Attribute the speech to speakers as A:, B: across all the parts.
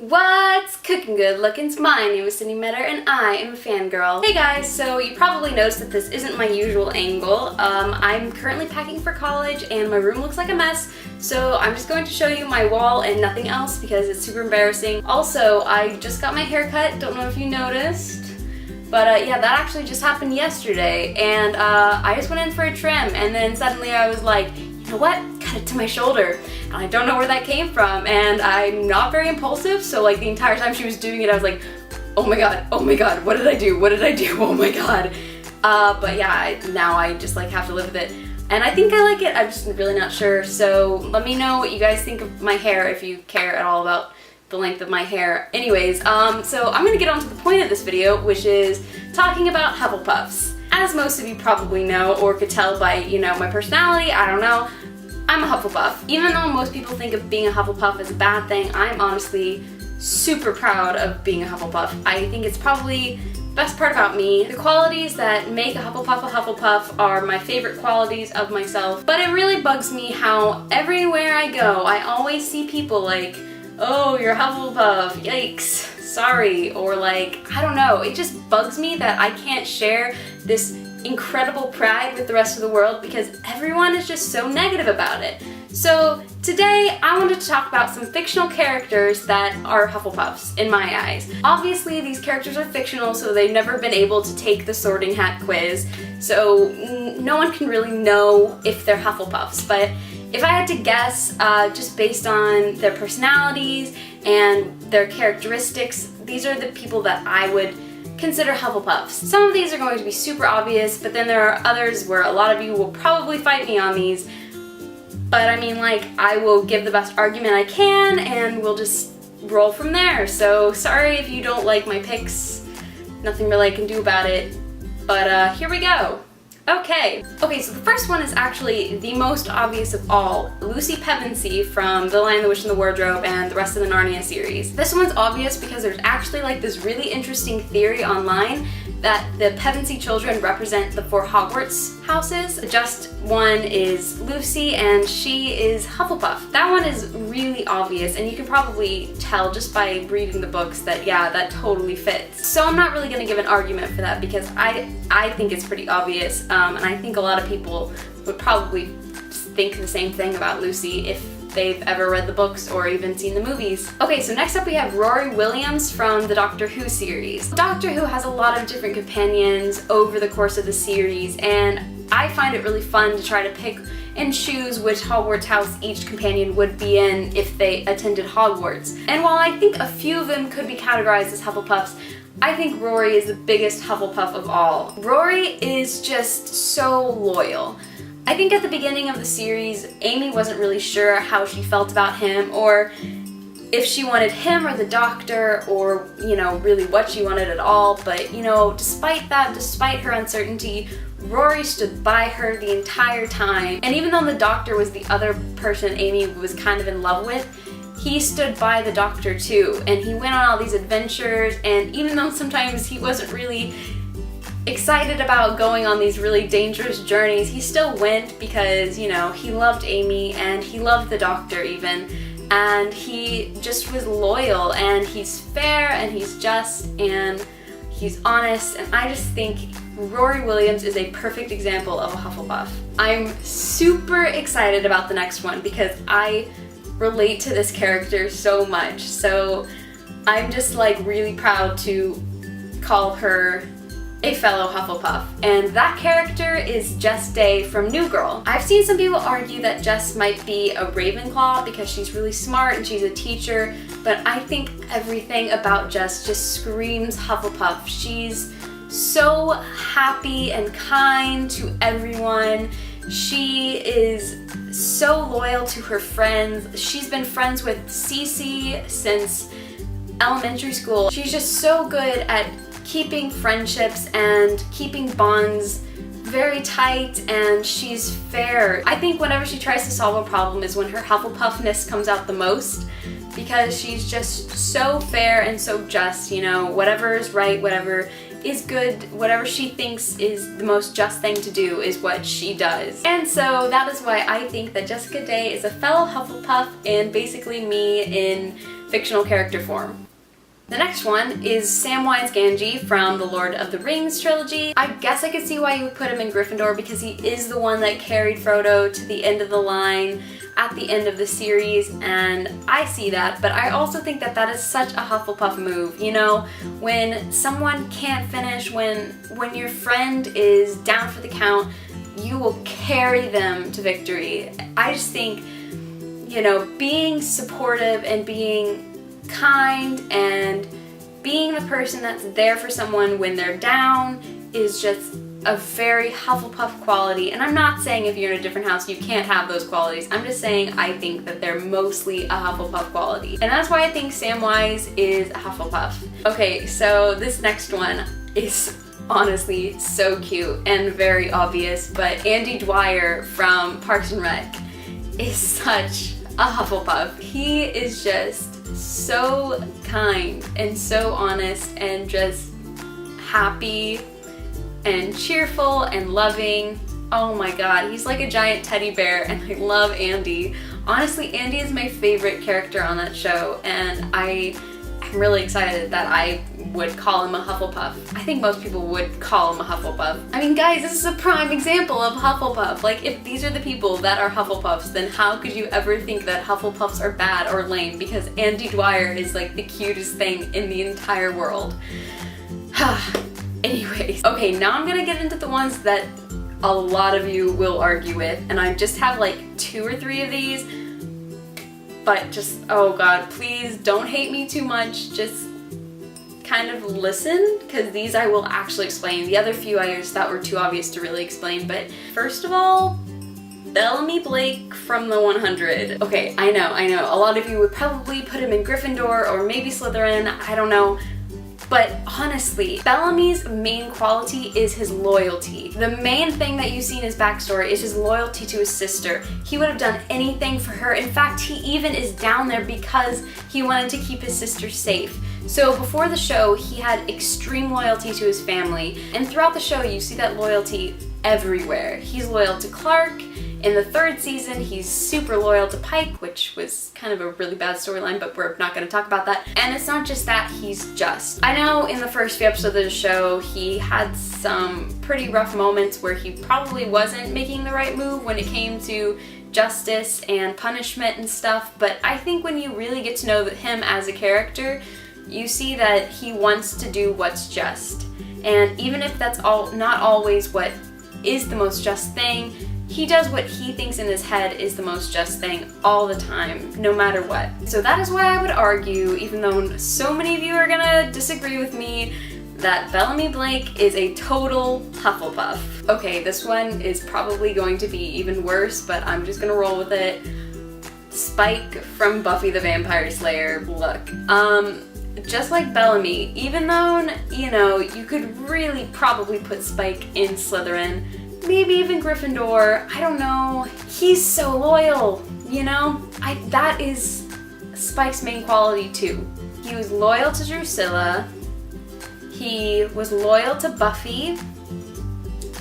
A: What's cooking good lookins? My name is Sydney Metter and I am a fangirl. Hey guys, so you probably noticed that this isn't my usual angle. I'm currently packing for college and my room looks like a mess, so I'm just going to show you my wall and nothing else because it's super embarrassing. Also, I just got my hair cut, don't know if you noticed. But yeah, that actually just happened yesterday and I just went in for a trim and then suddenly I was like, you know what? Cut it to my shoulder. And I don't know where that came from and I'm not very impulsive, so like the entire time she was doing it I was like, oh my god, what did I do? What did I do? Oh my god. But yeah, now I just like have to live with it. And I think I like it, I'm just really not sure. So let me know what you guys think of my hair if you care at all about the length of my hair. Anyways, so I'm gonna get on to the point of this video, which is talking about Hufflepuffs. As most of you probably know or could tell by, you know, my personality, I don't know, I'm a Hufflepuff. Even though most people think of being a Hufflepuff as a bad thing, I'm honestly super proud of being a Hufflepuff. I think it's probably the best part about me. The qualities that make a Hufflepuff are my favorite qualities of myself, but it really bugs me how everywhere I go, I always see people like, oh, you're a Hufflepuff, yikes, sorry, or like, I don't know, it just bugs me that I can't share this incredible pride with the rest of the world because everyone is just so negative about it. So today I wanted to talk about some fictional characters that are Hufflepuffs in my eyes. Obviously these characters are fictional, so they've never been able to take the Sorting Hat quiz, so no one can really know if they're Hufflepuffs, but if I had to guess, just based on their personalities and their characteristics, these are the people that I would consider Hufflepuffs. Some of these are going to be super obvious, but then there are others where a lot of you will probably fight me on these. But I mean, like, I will give the best argument I can and we'll just roll from there. So sorry if you don't like my picks, nothing really I can do about it, but here we go. Okay, so the first one is actually the most obvious of all, Lucy Pevensey from The Lion, the Witch, and the Wardrobe and the rest of the Narnia series. This one's obvious because there's actually like this really interesting theory online that the Pevensey children represent the 4 Hogwarts houses. The just one is Lucy and she is Hufflepuff. That one is really obvious and you can probably tell just by reading the books that yeah, that totally fits. So I'm not really going to give an argument for that because I think it's pretty obvious and I think a lot of people would probably think the same thing about Lucy if they've ever read the books or even seen the movies. Okay, so next up we have Rory Williams from the Doctor Who series. Doctor Who has a lot of different companions over the course of the series, and I find it really fun to try to pick and choose which Hogwarts house each companion would be in if they attended Hogwarts. And while I think a few of them could be categorized as Hufflepuffs, I think Rory is the biggest Hufflepuff of all. Rory is just so loyal. I think at the beginning of the series, Amy wasn't really sure how she felt about him or if she wanted him or the Doctor or, you know, really what she wanted at all, but, you know, despite that, despite her uncertainty, Rory stood by her the entire time. And even though the Doctor was the other person Amy was kind of in love with, he stood by the Doctor too, and he went on all these adventures, and even though sometimes he wasn't really excited about going on these really dangerous journeys, he still went because, you know, he loved Amy and he loved the Doctor even, and he just was loyal and he's fair and he's just and he's honest, and I just think Rory Williams is a perfect example of a Hufflepuff. I'm super excited about the next one because I relate to this character so much, so I'm just like really proud to call her a fellow Hufflepuff, and that character is Jess Day from New Girl. I've seen some people argue that Jess might be a Ravenclaw because she's really smart and she's a teacher, but I think everything about Jess just screams Hufflepuff. She's so happy and kind to everyone. She is so loyal to her friends. She's been friends with Cece since elementary school. She's just so good at keeping friendships and keeping bonds very tight, and she's fair. I think whenever she tries to solve a problem is when her Hufflepuffness comes out the most because she's just so fair and so just, you know, whatever is right, whatever is good, whatever she thinks is the most just thing to do is what she does. And so that is why I think that Jessica Day is a fellow Hufflepuff and basically me in fictional character form. The next one is Samwise Gamgee from the Lord of the Rings trilogy. I guess I could see why you would put him in Gryffindor because he is the one that carried Frodo to the end of the line at the end of the series, and I see that, but I also think that that is such a Hufflepuff move. You know, when someone can't finish, when your friend is down for the count, you will carry them to victory. I just think, you know, being supportive and being kind and being the person that's there for someone when they're down is just a very Hufflepuff quality. And I'm not saying if you're in a different house you can't have those qualities. I'm just saying I think that they're mostly a Hufflepuff quality. And that's why I think Samwise is a Hufflepuff. Okay, so this next one is honestly so cute and very obvious, but Andy Dwyer from Parks and Rec is such a Hufflepuff. He is just so kind and so honest and just happy and cheerful and loving. Oh my god, he's like a giant teddy bear and I love Andy. Honestly, Andy is my favorite character on that show and I'm really excited that I would call him a Hufflepuff. I think most people would call him a Hufflepuff. I mean guys, this is a prime example of Hufflepuff. Like if these are the people that are Hufflepuffs, then how could you ever think that Hufflepuffs are bad or lame? Because Andy Dwyer is like the cutest thing in the entire world. Anyways, okay, now I'm gonna get into the ones that a lot of you will argue with, and I just have like 2 or 3 of these, but just, oh god, please don't hate me too much, just kind of listen, because these I will actually explain. The other few I just thought were too obvious to really explain, but first of all, Bellamy Blake from the 100. Okay, I know, a lot of you would probably put him in Gryffindor or maybe Slytherin, I don't know. But honestly, Bellamy's main quality is his loyalty. The main thing that you see in his backstory is his loyalty to his sister. He would have done anything for her. In fact, he even is down there because he wanted to keep his sister safe. So before the show, he had extreme loyalty to his family. And throughout the show, you see that loyalty everywhere. He's loyal to Clark. In the 3rd season, he's super loyal to Pike, which was kind of a really bad storyline, but we're not going to talk about that. And it's not just that, he's just. I know in the first few episodes of the show, he had some pretty rough moments where he probably wasn't making the right move when it came to justice and punishment and stuff, but I think when you really get to know him as a character, you see that he wants to do what's just. And even if that's not always what is the most just thing, he does what he thinks in his head is the most just thing all the time, no matter what. So that is why I would argue, even though so many of you are gonna disagree with me, that Bellamy Blake is a total Hufflepuff. Okay, this one is probably going to be even worse, but I'm just gonna roll with it. Spike from Buffy the Vampire Slayer. Look, just like Bellamy, even though, you know, you could really probably put Spike in Slytherin, maybe even Gryffindor, I don't know. He's so loyal, you know? That is Spike's main quality too. He was loyal to Drusilla, he was loyal to Buffy,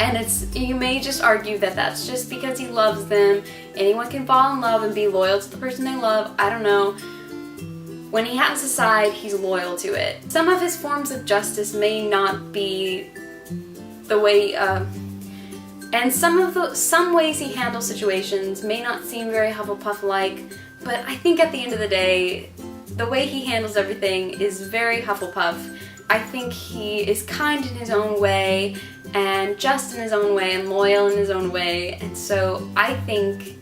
A: and you may just argue that that's just because he loves them. Anyone can fall in love and be loyal to the person they love, I don't know. When he has a side, he's loyal to it. Some of his forms of justice may not be the way, and some ways he handles situations may not seem very Hufflepuff-like, but I think at the end of the day, the way he handles everything is very Hufflepuff. I think he is kind in his own way, and just in his own way, and loyal in his own way, and so I think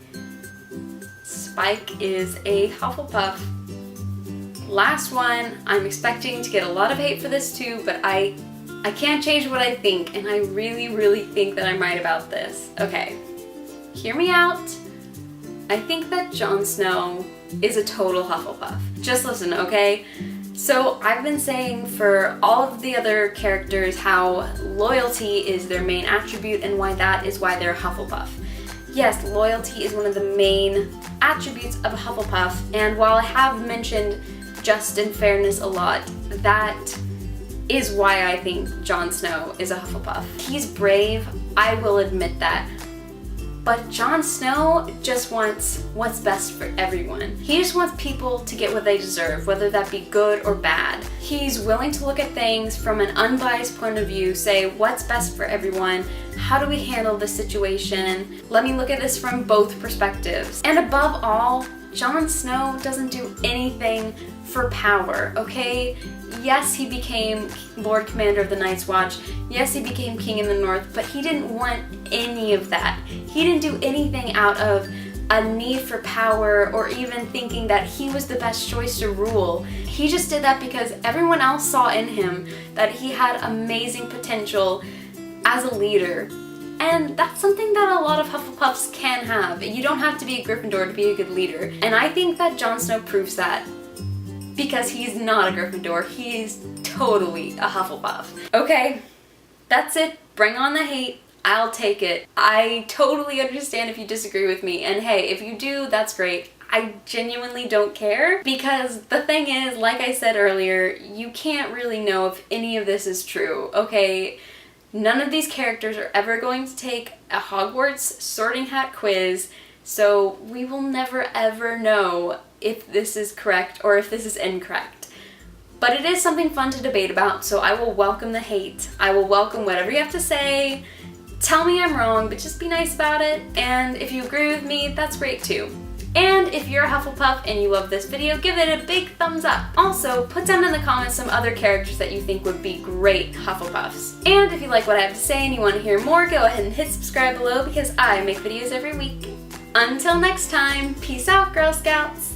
A: Spike is a Hufflepuff. Last one, I'm expecting to get a lot of hate for this too, but I can't change what I think, and I really, really think that I'm right about this. Okay, hear me out. I think that Jon Snow is a total Hufflepuff. Just listen, okay? So I've been saying for all of the other characters how loyalty is their main attribute and why that is why they're Hufflepuff. Yes, loyalty is one of the main attributes of a Hufflepuff, and while I have mentioned just and fairness a lot, that is why I think Jon Snow is a Hufflepuff. He's brave, I will admit that, But Jon Snow just wants what's best for everyone. He just wants people to get what they deserve, whether that be good or bad. He's willing to look at things from an unbiased point of view, say what's best for everyone, how do we handle this situation, let me look at this from both perspectives. And above all, Jon Snow doesn't do anything for power, okay? Yes, he became Lord Commander of the Night's Watch. Yes, he became King in the North, but he didn't want any of that. He didn't do anything out of a need for power or even thinking that he was the best choice to rule. He just did that because everyone else saw in him that he had amazing potential as a leader. And that's something that a lot of Hufflepuffs can have. You don't have to be a Gryffindor to be a good leader. And I think that Jon Snow proves that. Because he's not a Gryffindor, he's totally a Hufflepuff. Okay, that's it. Bring on the hate. I'll take it. I totally understand if you disagree with me. And hey, if you do, that's great. I genuinely don't care, because the thing is, like I said earlier, you can't really know if any of this is true, okay? None of these characters are ever going to take a Hogwarts sorting hat quiz, so we will never ever know if this is correct or if this is incorrect. But it is something fun to debate about, so I will welcome the hate. I will welcome whatever you have to say. Tell me I'm wrong, but just be nice about it. And if you agree with me, that's great too. And if you're a Hufflepuff and you love this video, give it a big thumbs up. Also, put down in the comments some other characters that you think would be great Hufflepuffs. And if you like what I have to say and you want to hear more, go ahead and hit subscribe below because I make videos every week. Until next time, peace out, Girl Scouts!